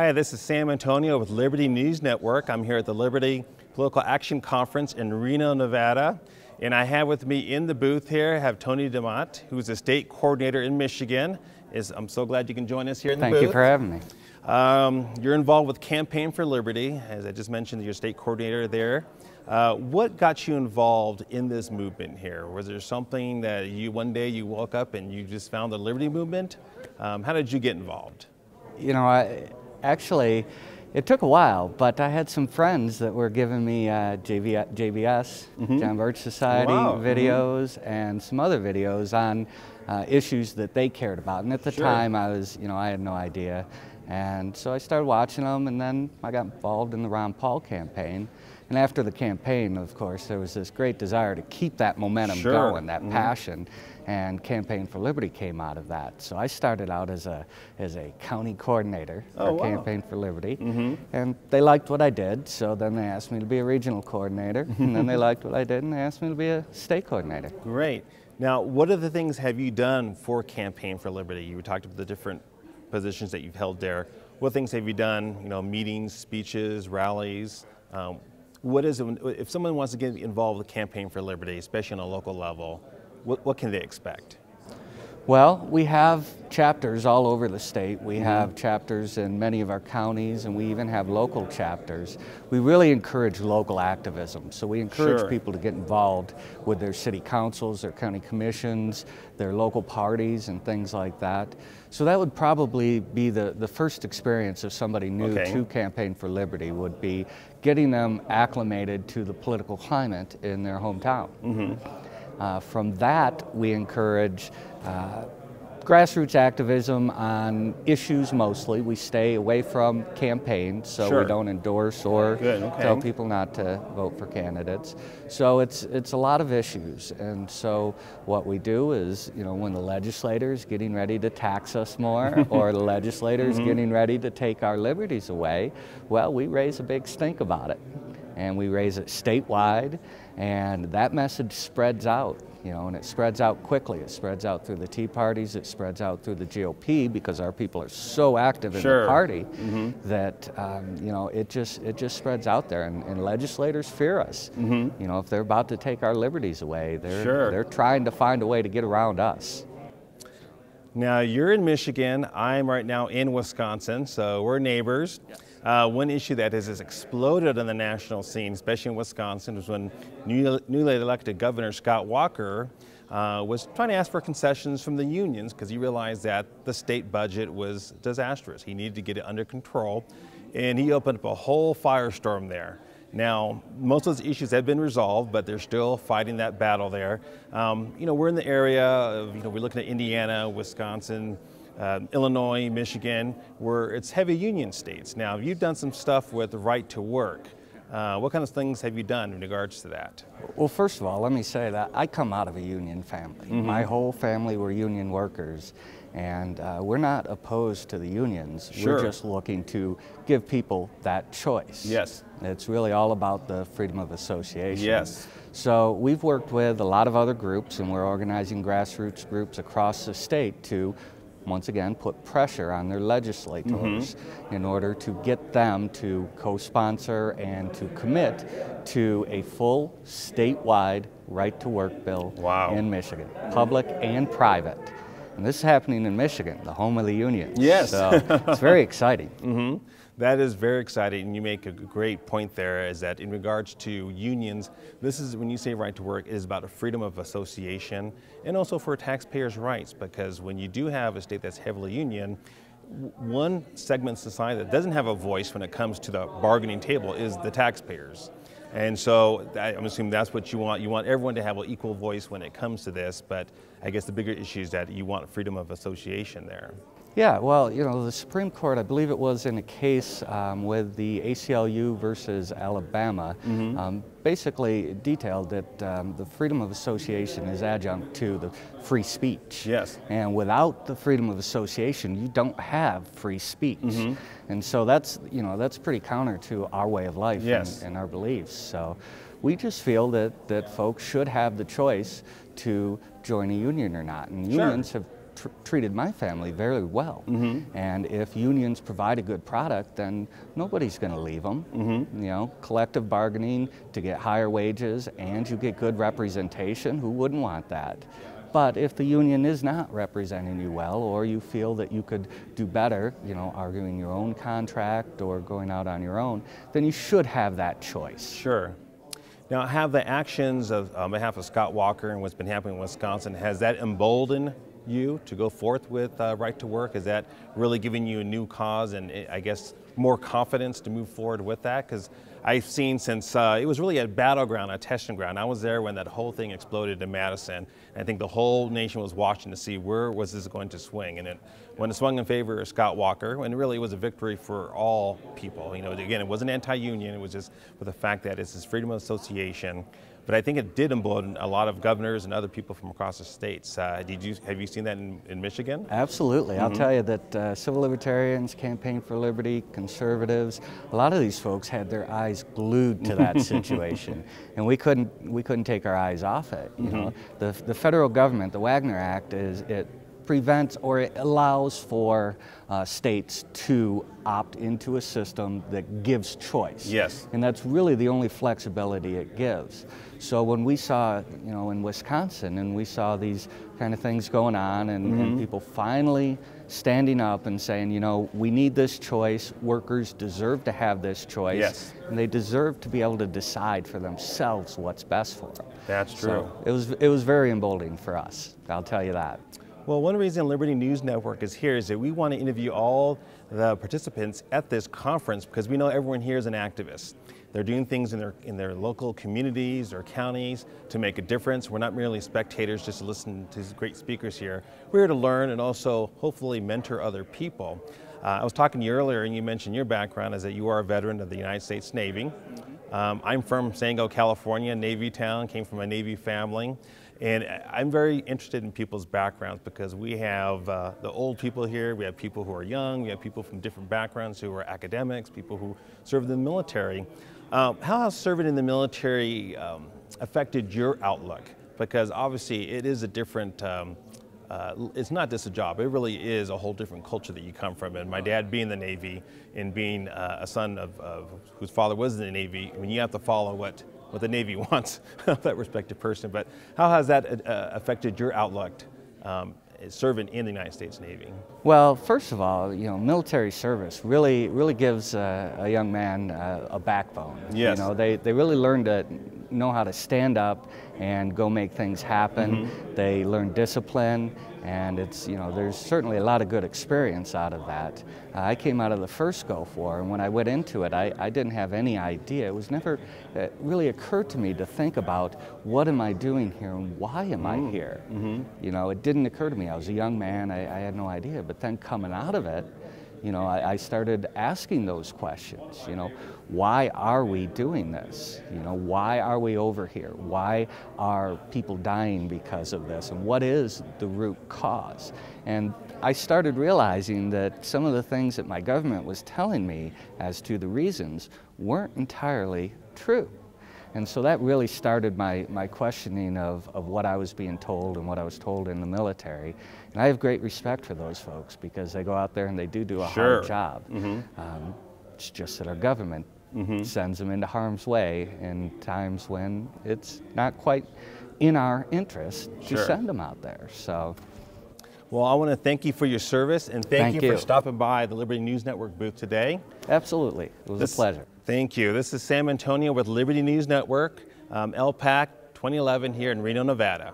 Hi, this is Sam Antonio with Liberty News Network. I'm here at the Liberty Political Action Conference in Reno, Nevada. And I have with me in the booth here, I have Tony Demott, who's a state coordinator in Michigan. I'm so glad you can join us here in the booth. Thank you for having me. You're involved with Campaign for Liberty. As I just mentioned, you're state coordinator there. What got you involved in this movement here? Was there something that one day you woke up and you just found the Liberty movement? How did you get involved? You know, actually, it took a while, but I had some friends that were giving me JBS, John Birch Society videos, and some other videos on issues that they cared about. And at the time, I had no idea. And so I started watching them, and then I got involved in the Ron Paul campaign. And after the campaign, of course, there was this great desire to keep that momentum going, that passion, and Campaign for Liberty came out of that. So I started out as a county coordinator for Campaign for Liberty, and they liked what I did, so then they asked me to be a regional coordinator, and then they liked what I did, and they asked me to be a state coordinator. Great. Now, what other things have you done for Campaign for Liberty? You talked about the different positions that you've held there. What things have you done, meetings, speeches, rallies? What is it, if someone wants to get involved with Campaign for Liberty, especially on a local level, what can they expect? Well, we have chapters all over the state. We have chapters in many of our counties, and we even have local chapters. We really encourage local activism. So we encourage people to get involved with their city councils, their county commissions, their local parties, and things like that. So that would probably be the first experience of somebody new to Campaign for Liberty, would be getting them acclimated to the political climate in their hometown. From that, we encourage grassroots activism on issues mostly. We stay away from campaigns, so we don't endorse or tell people not to vote for candidates. So it's a lot of issues, and so what we do is, when the legislator's getting ready to tax us more, or the legislator's getting ready to take our liberties away, well, we raise a big stink about it. And we raise it statewide, and that message spreads out, and it spreads out quickly. It spreads out through the Tea Parties, it spreads out through the GOP, because our people are so active in the party that, it just spreads out there, and legislators fear us. If they're about to take our liberties away, they're trying to find a way to get around us. Now, you're in Michigan, I'm right now in Wisconsin, so we're neighbors. One issue that has exploded on the national scene, especially in Wisconsin, was when newly elected Governor Scott Walker was trying to ask for concessions from the unions, because he realized that the state budget was disastrous. He needed to get it under control, and he opened up a whole firestorm there. Now, most of those issues have been resolved, but they're still fighting that battle there. We're in the area of, we're looking at Indiana, Wisconsin, Illinois, Michigan, where it's heavy union states. Now, you've done some stuff with the right to work. What kind of things have you done in regards to that? Well, first of all, let me say that I come out of a union family. My whole family were union workers, and we're not opposed to the unions. We're just looking to give people that choice. It's really all about the freedom of association. So we've worked with a lot of other groups, and we're organizing grassroots groups across the state to, once again, put pressure on their legislators in order to get them to co-sponsor and to commit to a full statewide right-to-work bill in Michigan, public and private. And this is happening in Michigan, the home of the unions. So it's very exciting. That is very exciting, and you make a great point there, is that in regards to unions, this is, when you say right to work, it is about a freedom of association, and also for taxpayers' rights, because when you do have a state that's heavily union, one segment of society that doesn't have a voice when it comes to the bargaining table is the taxpayers. And so I'm assuming that's what you want. You want everyone to have an equal voice when it comes to this, but I guess the bigger issue is that you want freedom of association there. Yeah, well, the Supreme Court, I believe it was in a case with the ACLU versus Alabama, basically detailed that the freedom of association is adjunct to the free speech. And without the freedom of association, you don't have free speech. And so that's pretty counter to our way of life and our beliefs. So we just feel that folks should have the choice to join a union or not. And unions have treated my family very well. And if unions provide a good product, then nobody's going to leave them. You know, collective bargaining to get higher wages, and you get good representation. Who wouldn't want that? But if the union is not representing you well, or you feel that you could do better, you know, arguing your own contract or going out on your own, then you should have that choice. Sure. Now, have the actions of, on behalf of Scott Walker and what's been happening in Wisconsin, has that emboldened you to go forth with Right to Work? Is that really giving you a new cause and, I guess, more confidence to move forward with that? Because I've seen since, it was really a battleground, a testing ground. I was there when that whole thing exploded in Madison. And I think the whole nation was watching to see where was this going to swing. And when it swung in favor of Scott Walker, and really it was a victory for all people. You know, again, it wasn't anti-union, it was just for the fact that it's this freedom of association. But I think it did embolden a lot of governors and other people from across the states. Have you seen that in Michigan? Absolutely. I'll tell you that civil libertarians, Campaign for Liberty, conservatives, a lot of these folks had their eyes glued to that situation, and we couldn't take our eyes off it. You know, the federal government, the Wagner Act, it prevents or it allows for states to opt into a system that gives choice. Yes. And that's really the only flexibility it gives. So when we saw, you know, in Wisconsin, and we saw these kind of things going on, and people finally standing up and saying, you know, we need this choice, workers deserve to have this choice, yes, and they deserve to be able to decide for themselves what's best for them. That's true. So it was very emboldening for us, I'll tell you that. Well, one reason Liberty News Network is here is that we want to interview all the participants at this conference because we know everyone here is an activist. They're doing things in their local communities or counties to make a difference. We're not merely spectators just to listen to these great speakers here. We're here to learn and also hopefully mentor other people. I was talking to you earlier and you mentioned your background is that you are a veteran of the United States Navy. I'm from San Diego, California, Navy town, came from a Navy family. And I'm very interested in people's backgrounds because we have the old people here, we have people who are young, we have people from different backgrounds who are academics, people who serve in the military. How has serving in the military affected your outlook? Because obviously it is a different, it's not just a job, it really is a whole different culture that you come from. And my dad being in the Navy and being a son of whose father was in the Navy, I mean, you have to follow what the Navy wants of that respective person. But how has that affected your outlook serving in the United States Navy? Well, first of all, you know, military service really gives a young man a backbone. Yes. You know, they really learn to know how to stand up and go make things happen. They learn discipline, and it's, you know, there's certainly a lot of good experience out of that. I came out of the first Gulf War, and when I went into it, I didn't have any idea. It was never really occurred to me to think about what am I doing here and why am I here. You know, it didn't occur to me. I was a young man, I had no idea. But then coming out of it, you know, I started asking those questions. You know, why are we doing this? You know, why are we over here? Why are people dying because of this? And what is the root cause? And I started realizing that some of the things that my government was telling me as to the reasons weren't entirely true. And so that really started my questioning of what I was being told and what I was told in the military. And I have great respect for those folks because they go out there and they do a hard job. It's just that our government sends them into harm's way in times when it's not quite in our interest to send them out there. So, well, I want to thank you for your service and thank you for stopping by the Liberty News Network booth today. Absolutely. It was a pleasure. Thank you. This is Sam Antonio with Liberty News Network, LPAC 2011 here in Reno, Nevada.